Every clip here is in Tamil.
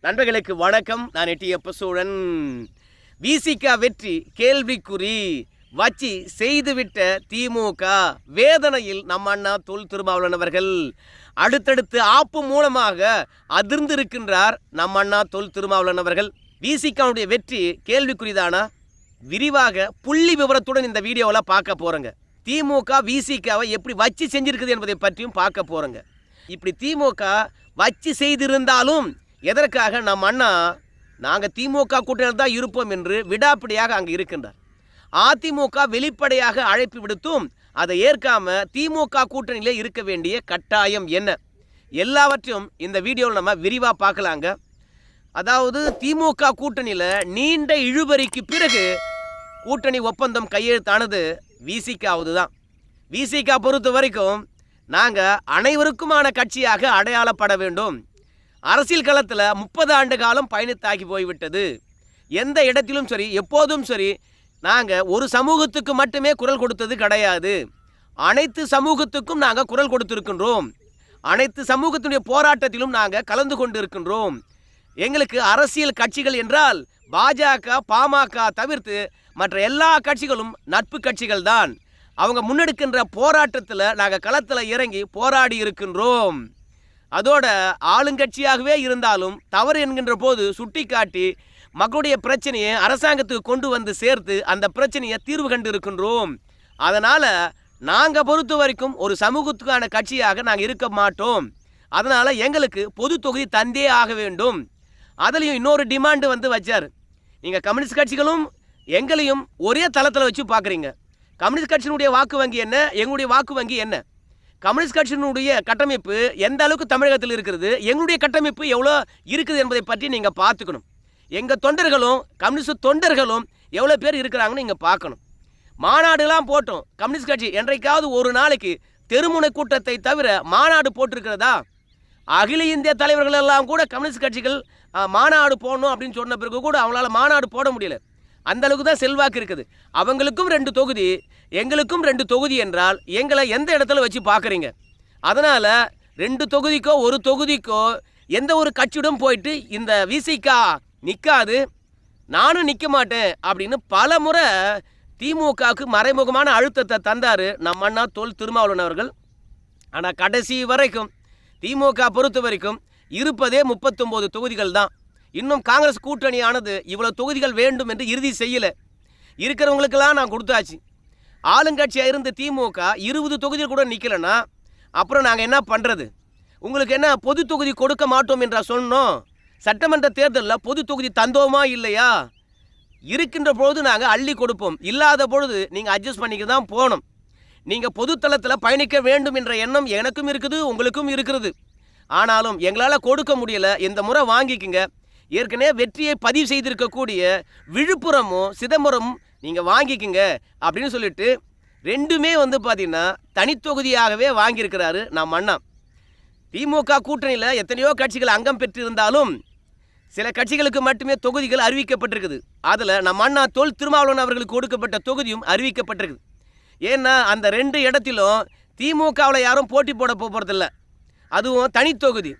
நண்பர்களுக்கு வணக்கம். நான் எட்டியப்ப சோழன். விசிக வெற்றி கேள்விக்குறி வச்சு செய்துவிட்ட திமுக வேதனையில் நம்ம அண்ணா தொல் திருமாவளவன் அவர்கள் அடுத்தடுத்து ஆப்பு மூலமாக அதிர்ந்திருக்கின்றார். நம்ம அண்ணா தொல் திருமாவளவன் அவர்கள் விசிகவுடைய வெற்றி கேள்விக்குறிதானா? விரிவாக புள்ளி விவரத்துடன் இந்த வீடியோவில் பார்க்க போகிறோங்க. திமுக விசிகாவை எப்படி வச்சு செஞ்சிருக்குது என்பதை பற்றியும் பார்க்க போகிறோங்க. இப்படி திமுக வச்சு செய்திருந்தாலும் எதற்காக நம் அண்ணா நாங்கள் திமுக கூட்டணியில் தான் இருப்போம் என்று விடாப்பிடியாக அங்கே இருக்கின்றார். அதிமுக வெளிப்படையாக அழைப்பு விடுத்தும் அதை ஏற்காம திமுக கூட்டணியிலே இருக்க வேண்டிய கட்டாயம் என்ன, எல்லாவற்றையும் இந்த வீடியோவில் நம்ம விரிவாக பார்க்கலாங்க. அதாவது திமுக கூட்டணியில் நீண்ட இழுபறிக்கு பிறகு கூட்டணி ஒப்பந்தம் கையெழுத்தானது விசிகாவது தான். விசிக பொறுத்த வரைக்கும் நாங்கள் அனைவருக்குமான கட்சியாக அடையாளப்பட வேண்டும். அரசியல் களத்தில் 30 ஆண்டு காலம் பயணித்தாகி போய்விட்டது. எந்த இடத்திலும் சரி, எப்போதும் சரி, நாங்கள் ஒரு சமூகத்துக்கு மட்டுமே குரல் கொடுத்தது கிடையாது. அனைத்து சமூகத்துக்கும் நாங்கள் குரல் கொடுத்திருக்கின்றோம். அனைத்து சமூகத்தினுடைய போராட்டத்திலும் நாங்கள் கலந்து கொண்டு இருக்கின்றோம். எங்களுக்கு அரசியல் கட்சிகள் என்றால் பாஜக, பாமக தவிர்த்து மற்ற எல்லா கட்சிகளும் நட்பு கட்சிகள் தான். அவங்க முன்னெடுக்கின்ற போராட்டத்தில் நாங்கள் களத்தில் இறங்கி போராடி இருக்கின்றோம். அதோட ஆளுங்கட்சியாகவே இருந்தாலும் தவறு என்கின்ற போது சுட்டி காட்டி மக்களுடைய பிரச்சனையை அரசாங்கத்துக்கு கொண்டு வந்து சேர்த்து அந்த பிரச்சனையை தீர்வு கண்டு இருக்கின்றோம். அதனால் நாங்கள் பொறுத்த வரைக்கும் ஒரு சமூகத்துக்கான கட்சியாக நாங்கள் இருக்க மாட்டோம். அதனால் எங்களுக்கு பொது தொகுதி தந்தே ஆக வேண்டும். அதுலேயும் இன்னொரு டிமாண்டு வந்து வச்சார். நீங்கள் கம்யூனிஸ்ட் கட்சிகளும் எங்களையும் ஒரே தளத்தில் வச்சு பார்க்குறீங்க. கம்யூனிஸ்ட் கட்சியினுடைய வாக்கு வங்கி என்ன, எங்களுடைய வாக்கு வங்கி என்ன? கம்யூனிஸ்ட் கட்சியினுடைய கட்டமைப்பு எந்த அளவுக்கு தமிழகத்தில் இருக்கிறது, எங்களுடைய கட்டமைப்பு எவ்வளோ இருக்குது என்பதை பற்றி நீங்கள் பார்த்துக்கணும். எங்கள் தொண்டர்களும் கம்யூனிஸ்ட் தொண்டர்களும் எவ்வளோ பேர் இருக்கிறாங்கன்னு நீங்கள் பார்க்கணும். மாநாடுலாம் போட்டோம். கம்யூனிஸ்ட் கட்சி என்றைக்காவது ஒரு நாளைக்கு தெருமுனை கூட்டத்தை தவிர மாநாடு போட்டிருக்கிறதா? அகில இந்திய தலைவர்கள் எல்லாம் கூட கம்யூனிஸ்ட் கட்சிகள் மாநாடு போடணும் அப்படின்னு சொன்ன பிறகு கூட அவங்களால மாநாடு போட முடியல. அந்த அளவுக்கு தான் செல்வாக்கு இருக்குது. அவங்களுக்கும் 2 தொகுதி, எங்களுக்கும் 2 தொகுதி என்றால் எங்களை எந்த இடத்துல வச்சு பார்க்குறீங்க? அதனால் 2 தொகுதிக்கோ 1 தொகுதிக்கோ எந்த ஒரு கட்சியிடம் போயிட்டு இந்த விசிக நிற்காது, நானும் நிற்க மாட்டேன் அப்படின்னு பல முறை திமுகவுக்கு மறைமுகமான அழுத்தத்தை தந்தார் நம்ம அண்ணா தொல் திருமாவளவன் அவர்கள். ஆனால் கடைசி வரைக்கும் திமுக பொறுத்த வரைக்கும் இருப்பதே 39 தொகுதிகள் தான். இன்னும் காங்கிரஸ் கூட்டணியானது இவ்வளோ தொகுதிகள் வேண்டும் என்று இறுதி செய்யலை. இருக்கிறவங்களுக்கெல்லாம் நான் கொடுத்தாச்சு. ஆளுங்கட்சியாக இருந்த திமுக 20 தொகுதிகள் கூட நிற்கலைன்னா அப்புறம் நாங்கள் என்ன பண்ணுறது? உங்களுக்கு என்ன பொது தொகுதி கொடுக்க மாட்டோம் என்றா சொன்னோம்? சட்டமன்ற தேர்தலில் பொது தொகுதி தந்தோமா இல்லையா? இருக்கின்ற பொழுது நாங்கள் அள்ளி கொடுப்போம், இல்லாத பொழுது நீங்கள் அட்ஜஸ்ட் பண்ணிக்க தான் போகணும். நீங்கள் பொதுத்தளத்தில் பயணிக்க வேண்டும் என்ற எண்ணம் எனக்கும் இருக்குது, உங்களுக்கும் இருக்கிறது. ஆனாலும் எங்களால் கொடுக்க முடியலை. இந்த முறை வாங்கிக்குங்க. ஏற்கனவே வெற்றியை பதிவு செய்திருக்கக்கூடிய விழுப்புரமும் சிதம்பரமும் நீங்கள் வாங்கிக்குங்க அப்படின்னு சொல்லிட்டு 2மே வந்து பார்த்தீங்கன்னா தனித்தொகுதியாகவே வாங்கியிருக்கிறாரு நம்ம அண்ணா. திமுக கூட்டணியில் எத்தனையோ கட்சிகள் அங்கம் பெற்றிருந்தாலும் சில கட்சிகளுக்கு மட்டுமே தொகுதிகள் அறிவிக்கப்பட்டிருக்குது. அதில் நம்ம அண்ணா தொல் திருமாவளவன் அவர்களுக்கு கொடுக்கப்பட்ட தொகுதியும் அறிவிக்கப்பட்டிருக்குது. ஏன்னா அந்த 2 இடத்திலும் திமுகவில் யாரும் போட்டி போட போகிறதில்ல, அதுவும் தனித்தொகுதி.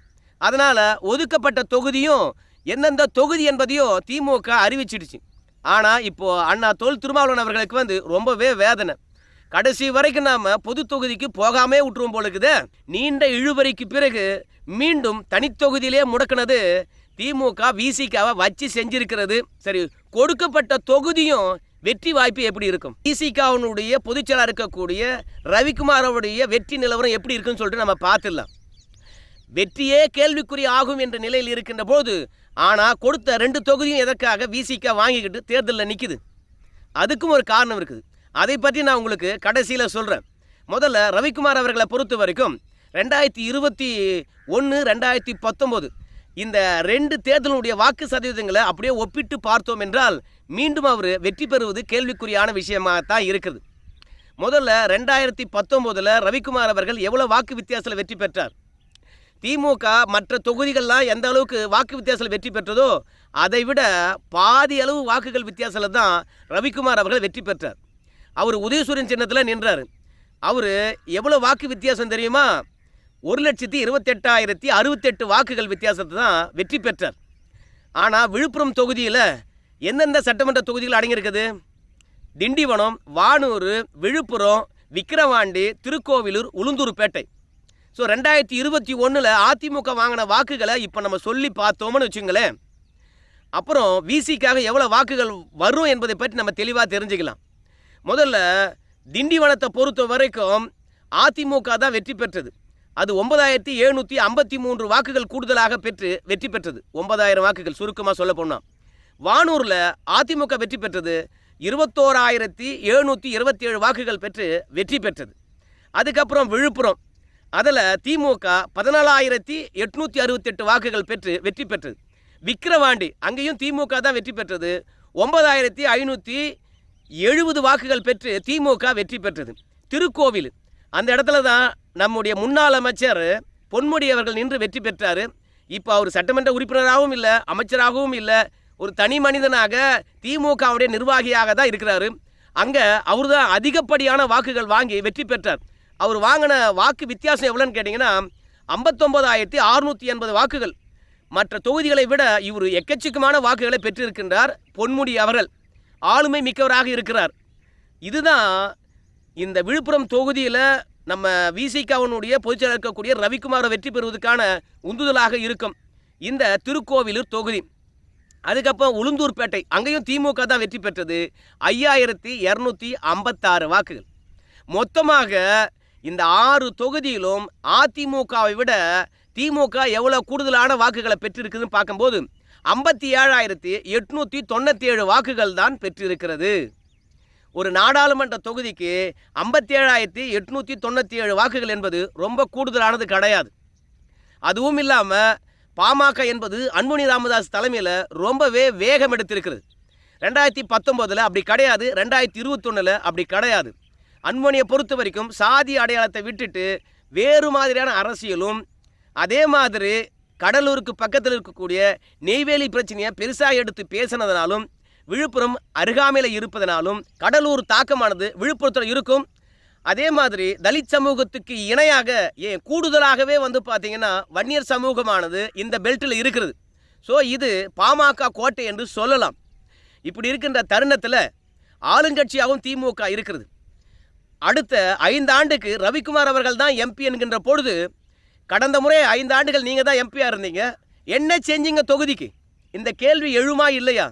அதனால் ஒதுக்கப்பட்ட தொகுதியும் எந்தெந்த தொகுதி என்பதையும் திமுக அறிவிச்சிடுச்சு. ஆனால் இப்போது அண்ணா தொல் திருமாவளவன் அவர்களுக்கு வந்து ரொம்பவே வேதனை. கடைசி வரைக்கும் நாம் பொது தொகுதிக்கு போகாமே விட்டுருவோம் போல இருக்குது. நீண்ட இழுபறிக்கு பிறகு மீண்டும் தனித்தொகுதியிலே முடக்கினது திமுக விசிகாவை வச்சு செஞ்சிருக்கிறது. சரி, கொடுக்கப்பட்ட தொகுதியும் வெற்றி வாய்ப்பு எப்படி இருக்கும்? விசிகாவினுடைய பொதுச்செயலாளர் இருக்கக்கூடிய ரவிக்குமாரோடைய வெற்றி நிலவரம் எப்படி இருக்குன்னு சொல்லிட்டு நம்ம பார்த்துடலாம். வெற்றியே கேள்விக்குறி ஆகும் என்ற நிலையில் இருக்கின்ற போது, ஆனால் கொடுத்த 2 தொகுதியும் எதற்காக விசிக வாங்கிக்கிட்டு தேர்தலில் நிற்குது? அதுக்கும் ஒரு காரணம் இருக்குது. அதை பற்றி நான் உங்களுக்கு கடைசியில் சொல்கிறேன். முதல்ல ரவிக்குமார் அவர்களை பொறுத்த வரைக்கும் 2021, 2019 இந்த 2 தேர்தலுடைய வாக்கு சதவீதங்களை அப்படியே ஒப்பிட்டு பார்த்தோம் என்றால் மீண்டும் அவர் வெற்றி பெறுவது கேள்விக்குறியான விஷயமாகத்தான் இருக்குது. முதல்ல 2019 ரவிக்குமார் அவர்கள் எவ்வளோ வாக்கு வித்தியாசத்தில் வெற்றி பெற்றார்? திமுக மற்ற தொகுதிகள்லாம் எந்த அளவுக்கு வாக்கு வித்தியாசத்தில் வெற்றி பெற்றதோ அதை விட பாதி அளவு வாக்குகள் வித்தியாசத்தில் தான் ரவிக்குமார் அவர்கள் வெற்றி பெற்றார். அவர் உதயசூரியன் சின்னத்தில் நின்றார். அவர் எவ்வளோ வாக்கு வித்தியாசம் தெரியுமா? 1,28,68 வாக்குகள் வித்தியாசத்தை தான் வெற்றி பெற்றார். ஆனால் விழுப்புரம் தொகுதியில் எந்தெந்த சட்டமன்ற தொகுதிகள் அடங்கியிருக்குது? திண்டிவனம், வானூர், விழுப்புரம், விக்கிரவாண்டி, திருக்கோவிலூர், உளுந்தூர்பேட்டை. ஸோ 2021 அதிமுக வாங்கின வாக்குகளை இப்போ நம்ம சொல்லி பார்த்தோம்னு வச்சுங்களேன். அப்புறம் விசிக்காக எவ்வளோ வாக்குகள் வரும் என்பதை பற்றி நம்ம தெளிவாக தெரிஞ்சுக்கலாம். முதல்ல திண்டிவனத்தை பொறுத்த வரைக்கும் அதிமுக தான் வெற்றி பெற்றது. அது 9753 வாக்குகள் கூடுதலாக பெற்று வெற்றி பெற்றது. 9000 வாக்குகள் சுருக்கமாக சொல்ல போனால். வானூரில் அதிமுக வெற்றி பெற்றது 21727 வாக்குகள் பெற்று வெற்றி பெற்றது. அதுக்கப்புறம் விழுப்புரம், அதில் திமுக 14868 வாக்குகள் பெற்று வெற்றி பெற்றது. விக்கிரவாண்டி, அங்கேயும் திமுக தான் வெற்றி பெற்றது. 9570 வாக்குகள் பெற்று திமுக வெற்றி பெற்றது. திருக்கோவில், அந்த இடத்துல தான் நம்முடைய முன்னாள் அமைச்சர் பொன்முடி அவர்கள் நின்று வெற்றி பெற்றார். இப்போ அவர் சட்டமன்ற உறுப்பினராகவும் இல்லை, அமைச்சராகவும் இல்லை, ஒரு தனி மனிதனாக திமுகவுடைய நிர்வாகியாக தான் இருக்கிறாரு. அங்கே அவர் தான் அதிகப்படியான வாக்குகள் வாங்கி வெற்றி பெற்றார். அவர் வாங்கின வாக்கு வித்தியாசம் எவ்வளோன்னு கேட்டிங்கன்னா 59680 வாக்குகள். மற்ற தொகுதிகளை விட இவர் எக்கச்சக்கமான வாக்குகளை பெற்றிருக்கின்றார். பொன்முடி அவர்கள் ஆளுமை மிக்கவராக இருக்கிறார். இதுதான் இந்த விழுப்புரம் தொகுதியில் நம்ம விசிகாவினுடைய பொதுச்செயலாளர் இருக்கக்கூடிய ரவிக்குமாரை வெற்றி பெறுவதற்கான உந்துதலாக இருக்கும் இந்த திருக்கோவிலூர் தொகுதி. அதுக்கப்புறம் உளுந்தூர்பேட்டை, அங்கேயும் திமுக தான் வெற்றி பெற்றது. 5256 வாக்குகள். மொத்தமாக இந்த 6 தொகுதியிலும் அதிமுகவை விட திமுக எவ்வளோ கூடுதலான வாக்குகளை பெற்றிருக்குதுன்னு பார்க்கும்போது 57897 வாக்குகள் தான் பெற்றிருக்கிறது. ஒரு நாடாளுமன்ற தொகுதிக்கு 57897 வாக்குகள் என்பது ரொம்ப கூடுதலானது கிடையாது. அதுவும் இல்லாமல் பாமக என்பது அன்புமணி ராமதாஸ் தலைமையில் ரொம்பவே வேகம் எடுத்திருக்கிறது. 2019 அப்படி கிடையாது, 2021 அப்படி கிடையாது. அன்புமணியை பொறுத்த வரைக்கும் சாதி அடையாளத்தை விட்டுட்டு வேறு மாதிரியான அரசியலும், அதே மாதிரி கடலூருக்கு பக்கத்தில் இருக்கக்கூடிய நெய்வேலி பிரச்சனையை பெருசாக எடுத்து பேசினதுனாலும், விழுப்புரம் அருகாமையில் இருப்பதனாலும் கடலூர் தாக்கமானது விழுப்புரத்தில் இருக்கும். அதே மாதிரி தலித் சமூகத்துக்கு இணையாக கூடுதலாகவே பார்த்தீங்கன்னா வன்னியர் சமூகமானது இந்த பெல்ட்டில் இருக்கிறது. ஸோ இது பாமக கோட்டை என்று சொல்லலாம். இப்படி இருக்கின்ற தருணத்தில் ஆளுங்கட்சியாகவும் திமுக இருக்கிறது. அடுத்த 5 ஆண்டுக்கு ரவிக்குமார் அவர்கள் தான் எம்பி என்கின்ற பொழுது, கடந்த முறை 5 ஆண்டுகள் நீங்கள் தான் எம்பியாக இருந்தீங்க, என்ன செஞ்சீங்க தொகுதிக்கு? இந்த கேள்வி எழுமா இல்லையா?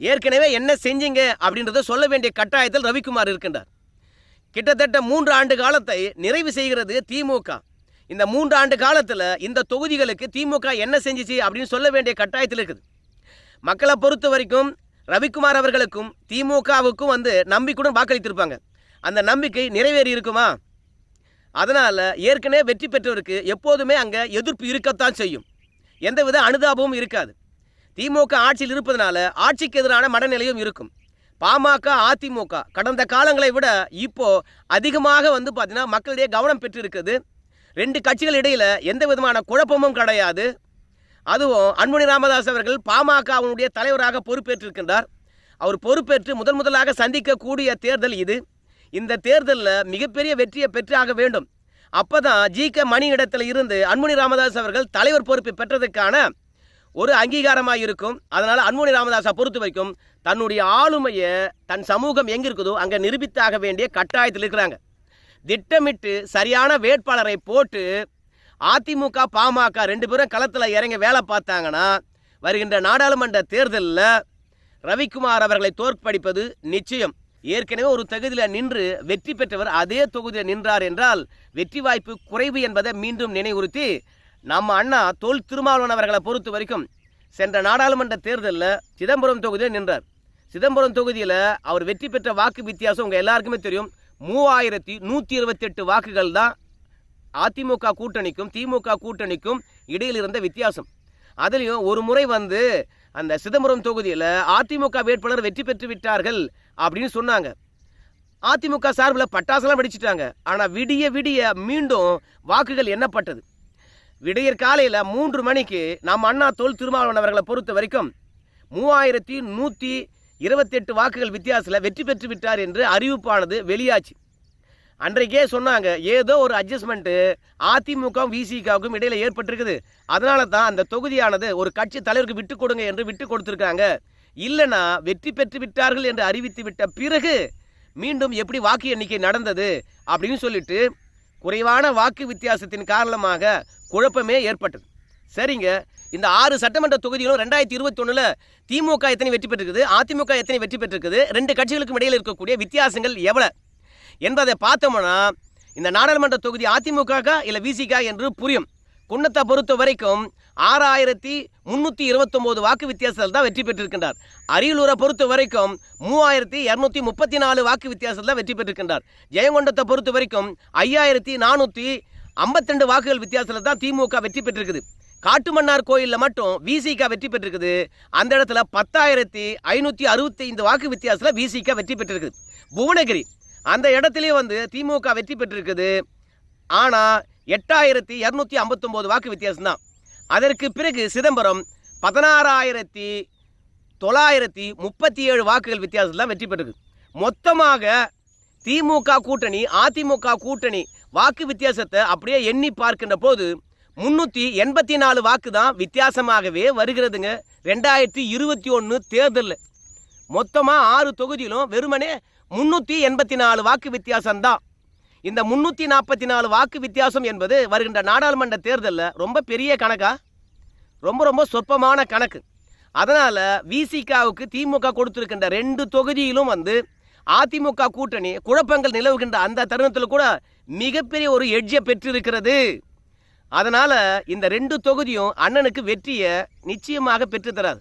ஏற்கனவே என்ன செஞ்சீங்க அப்படின்றத சொல்ல வேண்டிய கட்டாயத்தில் ரவிக்குமார் இருக்கின்றார். கிட்டத்தட்ட 3 ஆண்டு காலத்தை நிறைவு செய்கிறது திமுக. இந்த 3 ஆண்டு காலத்தில் இந்த தொகுதிகளுக்கு திமுக என்ன செஞ்சிச்சு அப்படின்னு சொல்ல வேண்டிய கட்டாயத்தில் இருக்குது. மக்களை பொறுத்த வரைக்கும் ரவிக்குமார் அவர்களுக்கும் திமுகவுக்கும் நம்பிக்கையுடன் வாக்களித்திருப்பாங்க. அந்த நம்பிக்கை நிறைவேறி இருக்குமா? அதனால் ஏற்கனவே வெற்றி பெற்றவருக்கு எப்போதுமே அங்கே எதிர்ப்பு இருக்கத்தான் செய்யும். எந்தவித அனுதாபமும் இருக்காது. திமுக ஆட்சியில் இருப்பதனால ஆட்சிக்கு எதிரான மனநிலையும் இருக்கும். பாமக, அதிமுக கடந்த காலங்களை விட இப்போ அதிகமாக பார்த்தீங்கன்னா மக்களிடையே கவனம் பெற்றிருக்குது. 2 கட்சிகள் இடையில் எந்த விதமான குழப்பமும் கிடையாது. அதுவும் அன்புமணி ராமதாஸ் அவர்கள் பாமகவுடைய தலைவராக பொறுப்பேற்றிருக்கின்றார். அவர் பொறுப்பேற்று முதலாக சந்திக்கக்கூடிய தேர்தல் இது. இந்த தேர்தலில் மிகப்பெரிய வெற்றியை பெற்றாக வேண்டும். அப்போ தான் ஜி.கே. மணி இடத்துல இருந்து அன்புமணி ராமதாஸ் அவர்கள் தலைவர் பொறுப்பை பெற்றதுக்கான ஒரு அங்கீகாரமாக இருக்கும். அதனால் அன்புமணி ராமதாஸை பொறுத்த வரைக்கும் தன்னுடைய ஆளுமையை தன் சமூகம் எங்கே இருக்குதோ அங்கே நிரூபித்தாக வேண்டிய கட்டாயத்தில் இருக்கிறாங்க. திட்டமிட்டு சரியான வேட்பாளரை போட்டு அதிமுக, பாமக 2 பேரும் களத்தில் இறங்கி வேலை பார்த்தாங்கன்னா வருகின்ற நாடாளுமன்ற தேர்தலில் ரவிக்குமார் அவர்களை தோற்கடிப்பது நிச்சயம். ஏற்கனவே ஒரு தொகுதியில் நின்று வெற்றி பெற்றவர் அதே தொகுதியில் நின்றார் என்றால் வெற்றி வாய்ப்பு குறைவு என்பதை மீண்டும் நினைவுறுத்தி, நம்ம அண்ணா தொல் திருமாவளவன் அவர்களை பொறுத்த வரைக்கும் சென்ற நாடாளுமன்ற தேர்தலில் சிதம்பரம் தொகுதியில் நின்றார். சிதம்பரம் தொகுதியில் அவர் வெற்றி பெற்ற வாக்கு வித்தியாசம் உங்கள் எல்லாருக்குமே தெரியும். 3128 வாக்குகள் தான் அதிமுக கூட்டணிக்கும் திமுக கூட்டணிக்கும் இடையில் இருந்த வித்தியாசம். அதுலேயும் ஒரு முறை அந்த சிதம்பரம் தொகுதியில் அதிமுக வேட்பாளர் வெற்றி பெற்று விட்டார்கள் அப்படின்னு சொன்னாங்க. அதிமுக சார்பில் பட்டாசுலாம் வெடிச்சிட்டாங்க. ஆனால் விடிய விடிய மீண்டும் வாக்குகள் எண்ணப்பட்டது. விடியற் காலையில் 3 மணிக்கு நம்ம அண்ணா தொல் திருமாவளவன் அவர்களை பொறுத்த வரைக்கும் 3128 வாக்குகள் வித்தியாசத்தில் வெற்றி பெற்று விட்டார் என்று அறிவிப்பானது வெளியாச்சு. அன்றைக்கே சொன்னாங்க, ஏதோ ஒரு அட்ஜஸ்ட்மெண்ட்டு அதிமுகவும் விசிகாவுக்கும் இடையில் ஏற்பட்டிருக்குது. அதனால தான் அந்த தொகுதியானது ஒரு கட்சி தலைவருக்கு விட்டு கொடுங்க என்று விட்டு கொடுத்துருக்காங்க. இல்லைனா வெற்றி பெற்று விட்டார்கள் என்று அறிவித்து விட்ட பிறகு மீண்டும் எப்படி வாக்கு எண்ணிக்கை நடந்தது அப்படின்னு சொல்லிட்டு குறைவான வாக்கு வித்தியாசத்தின் காரணமாக குழப்பமே ஏற்பட்டது. சரிங்க, இந்த 6 சட்டமன்ற தொகுதிகளும் 2021 திமுக எத்தனை வெற்றி பெற்றிருக்குது, அதிமுக எத்தனை வெற்றி பெற்றிருக்குது, 2 கட்சிகளுக்கும் இடையில் இருக்கக்கூடிய வித்தியாசங்கள் எவ்வளோ என்பதை பார்த்தோம்னா இந்த நாடாளுமன்ற தொகுதி அதிமுக இல்லை விசிகா என்று புரியும். குன்னத்தை பொறுத்த வரைக்கும் 6329 வாக்கு வித்தியாசத்தில் தான் வெற்றி பெற்றிருக்கின்றார். அரியலூரை பொறுத்த வரைக்கும் 3234 வாக்கு வித்தியாசத்தில் தான் வெற்றி பெற்றிருக்கின்றார். ஜெயங்கொண்டத்தை பொறுத்த வரைக்கும் 5452 வாக்குகள் வித்தியாசத்தில் தான் திமுக வெற்றி பெற்றிருக்குது. காட்டுமன்னார் கோயிலில் மட்டும் விசிகா வெற்றி பெற்றிருக்குது. அந்த இடத்துல 10,565 வாக்கு வித்தியாசத்தில் விசிகா வெற்றி பெற்றிருக்குது. புவனகிரி அந்த இடத்துலேயே திமுக வெற்றி பெற்றிருக்குது. ஆனால் 8259 வாக்கு வித்தியாசம் தான். அதற்கு பிறகு சிதம்பரம் 16,937 வாக்குகள் வித்தியாசத்தில் தான் வெற்றி பெற்றிருக்கு. மொத்தமாக திமுக கூட்டணி அதிமுக கூட்டணி வாக்கு வித்தியாசத்தை அப்படியே எண்ணி பார்க்கின்ற போது 384 வாக்கு தான் வித்தியாசமாகவே வருகிறதுங்க. 2021 தேர்தலில் மொத்தமாக 6 தொகுதியிலும் வெறுமனே 384 வாக்கு வித்தியாசம்தான். இந்த 344 வாக்கு வித்தியாசம் என்பது வருகின்ற நாடாளுமன்ற தேர்தலில் ரொம்ப பெரிய கணக்கா, ரொம்ப சொற்பமான கணக்கு. அதனால் விசிகாவுக்கு திமுக கொடுத்துருக்கின்ற 2 தொகுதியிலும் அதிமுக கூட்டணி குழப்பங்கள் நிலவுகின்ற அந்த தருணத்தில் கூட மிகப்பெரிய ஒரு எட்ஜை பெற்றிருக்கிறது. அதனால் இந்த 2 தொகுதியும் அண்ணனுக்கு வெற்றியை நிச்சயமாக பெற்றுத்தராது.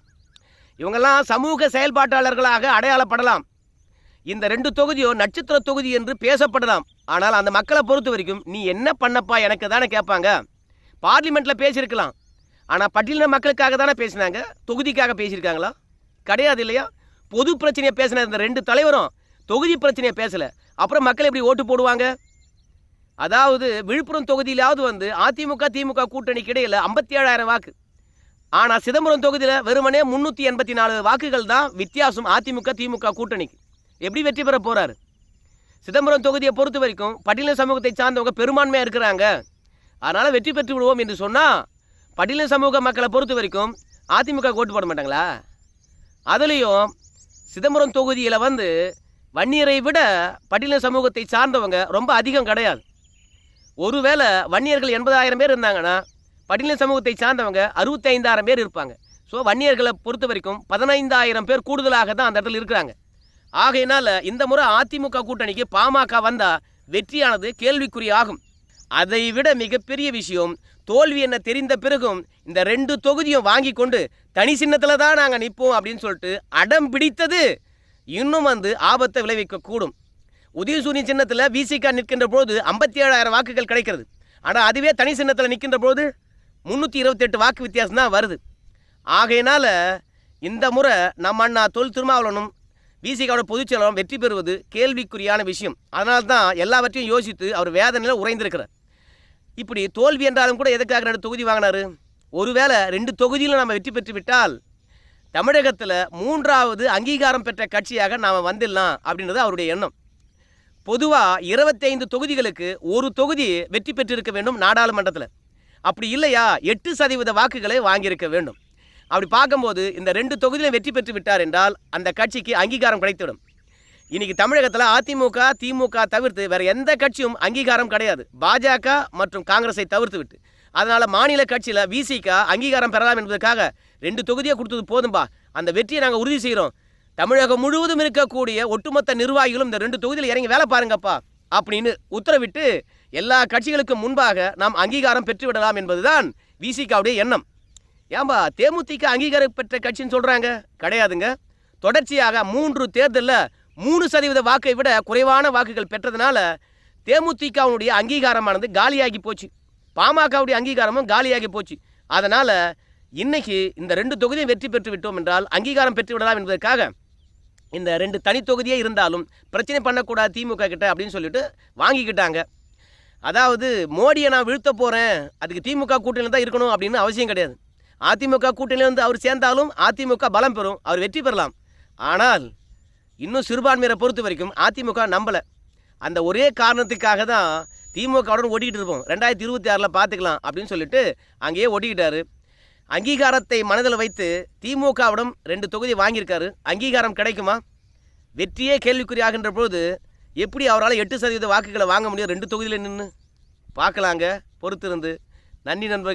இவங்கெல்லாம் சமூக செயல்பாட்டாளர்களாக அடையாளப்படலாம். இந்த 2 தொகுதியும் நட்சத்திர தொகுதி என்று பேசப்படலாம். ஆனால் அந்த மக்களை பொறுத்த வரைக்கும் நீ என்ன பண்ணப்பா எனக்கு தானே கேட்பாங்க. பார்லிமெண்ட்டில் பேசியிருக்கலாம், ஆனால் பட்டியலின மக்களுக்காக தானே பேசினாங்க, தொகுதிக்காக பேசியிருக்காங்களா? கிடையாது இல்லையா? பொது பிரச்சனையை பேசின இந்த 2 தலைவரும் தொகுதி பிரச்சனையை பேசலை. அப்புறம் மக்கள் எப்படி ஓட்டு போடுவாங்க? அதாவது விழுப்புரம் தொகுதியிலாவது அதிமுக திமுக கூட்டணிக்கு இடையில் 57,000 வாக்கு. ஆனால் சிதம்பரம் தொகுதியில் வெறுமனே 384 வாக்குகள் தான் வித்தியாசம் அதிமுக திமுக கூட்டணிக்கு. எப்படி வெற்றி பெற போகிறாரு? சிதம்பரம் தொகுதியை பொறுத்த வரைக்கும் பட்டியலின சமூகத்தை சார்ந்தவங்க பெரும்பான்மையாக இருக்கிறாங்க. அதனால் வெற்றி பெற்று விடுவோம் என்று சொன்னால் பட்டியலின சமூக மக்களை பொறுத்த வரைக்கும் அதிமுக ஓட்டு போட மாட்டாங்களா? அதுலேயும் சிதம்பரம் தொகுதியில் வன்னியரை விட பட்டியலின சமூகத்தை சார்ந்தவங்க ரொம்ப அதிகம் கிடையாது. ஒருவேளை வன்னியர்கள் 80,000 பேர் இருந்தாங்கன்னா பட்டியலின சமூகத்தை சார்ந்தவங்க 65,000 பேர் இருப்பாங்க. ஸோ வன்னியர்களை பொறுத்த வரைக்கும் 15,000 பேர் கூடுதலாக தான் அந்த இடத்துல இருக்கிறாங்க. ஆகையினால் இந்த முறை அதிமுக கூட்டணிக்கு பாமக வந்தால் வெற்றியானது கேள்விக்குறியாகும். அதை விட மிகப்பெரிய விஷயம், தோல்வி என்ன தெரிந்த பிறகும் இந்த 2 தொகுதியும் வாங்கி கொண்டு தனி சின்னத்தில் தான் நாங்கள் நிற்போம் அப்படின்னு சொல்லிட்டு அடம் பிடித்தது இன்னும் ஆபத்தை விளைவிக்கக்கூடும். உதயசூரியன் சின்னத்தில் விசிகா நிற்கின்ற போது 57,000 வாக்குகள் கிடைக்கிறது. ஆனால் அதுவே தனி சின்னத்தில் நிற்கின்ற போது 328 வாக்கு வித்தியாசம் தான் வருது. ஆகையினால் இந்த முறை நம்ம அண்ணா தொல் திருமாவளவனும் விசிகாவோட பொதுச்செயலாளரும் வெற்றி பெறுவது கேள்விக்குறியான விஷயம். அதனால தான் எல்லாவற்றையும் யோசித்து அவர் வேதனையில் உறைந்திருக்கிறார். இப்படி தோல்வி என்றாலும் கூட எதுக்காக 2 தொகுதி வாங்கினார்? ஒருவேளை 2 தொகுதியில் நம்ம வெற்றி பெற்று விட்டால் தமிழகத்தில் 3வது அங்கீகாரம் பெற்ற கட்சியாக நாம் வந்துடலாம் அப்படின்றது அவருடைய எண்ணம். பொதுவாக 25 தொகுதிகளுக்கு ஒரு தொகுதி வெற்றி பெற்றிருக்க வேண்டும் நாடாளுமன்றத்தில். அப்படி இல்லையா 8% வாக்குகளை வாங்கியிருக்க வேண்டும். அப்படி பார்க்கும்போது இந்த 2 தொகுதியிலும் வெற்றி பெற்று விட்டார் என்றால் அந்த கட்சிக்கு அங்கீகாரம் கிடைத்துவிடும். இன்றைக்கி தமிழகத்தில் அதிமுக திமுக தவிர்த்து வேறு எந்த கட்சியும் அங்கீகாரம் கிடையாது, பாஜக மற்றும் காங்கிரஸை தவிர்த்து விட்டு. அதனால் மாநில கட்சியில் விசிகா அங்கீகாரம் பெறலாம் என்பதற்காக 2 தொகுதியை கொடுத்தது போதும்பா, அந்த வெற்றியை நாங்கள் உறுதி செய்கிறோம், தமிழகம் முழுவதும் இருக்கக்கூடிய ஒட்டுமொத்த நிர்வாகிகளும் இந்த 2 தொகுதியில் இறங்கி வேலை பாருங்கப்பா அப்படின்னு உத்தரவிட்டு எல்லா கட்சிகளுக்கும் முன்பாக நாம் அங்கீகாரம் பெற்றுவிடலாம் என்பதுதான் விசிகாவுடைய எண்ணம். ஏன்பா தேமுதிக அங்கீகாரம் பெற்ற கட்சின்னு சொல்கிறாங்க? கிடையாதுங்க. தொடர்ச்சியாக 3 தேர்தலில் 3% வாக்கை விட குறைவான வாக்குகள் பெற்றதுனால தேமுதிகவுடைய அங்கீகாரமானது காலியாகி போச்சு, பாமகவுடைய அங்கீகாரமும் காலியாகி போச்சு. அதனால் இன்னைக்கு இந்த 2 தொகுதியும் வெற்றி பெற்று விட்டோம் என்றால் அங்கீகாரம் பெற்று விடலாம் என்பதற்காக இந்த 2 தனி தொகுதியே இருந்தாலும் பிரச்சனை பண்ணக்கூடாது திமுக கிட்ட அப்படின்னு சொல்லிட்டு வாங்கிக்கிட்டாங்க. அதாவது மோடியை நான் வீழ்த்த போகிறேன், அதுக்கு திமுக கூட்டணியில் தான் இருக்கணும் அப்படின்னு அவசியம் கிடையாது. அதிமுக கூட்டணியில் அவர் சேர்ந்தாலும் அதிமுக பலம் பெறும், அவர் வெற்றி பெறலாம். ஆனால் இன்னும் சிறுபான்மையரை பொறுத்த வரைக்கும் அதிமுக நம்பலை. அந்த ஒரே காரணத்துக்காக தான் திமுகவுடன் ஓடிக்கிட்டு இருப்போம், 2026 பார்த்துக்கலாம் அப்படின்னு சொல்லிட்டு அங்கேயே ஓடிக்கிட்டாரு. அங்கீகாரத்தை மனதில் வைத்து திமுகவிடம் 2 தொகுதி வாங்கியிருக்காரு. அங்கீகாரம் கிடைக்குமா? வெற்றியே கேள்விக்குறியாகின்ற போது எப்படி அவரால் 8% வாக்குகளை வாங்க முடியும் 2 தொகுதியில் நின்று? பார்க்கலாங்க, பொறுத்திருந்து. நன்றி நண்பர்கள்.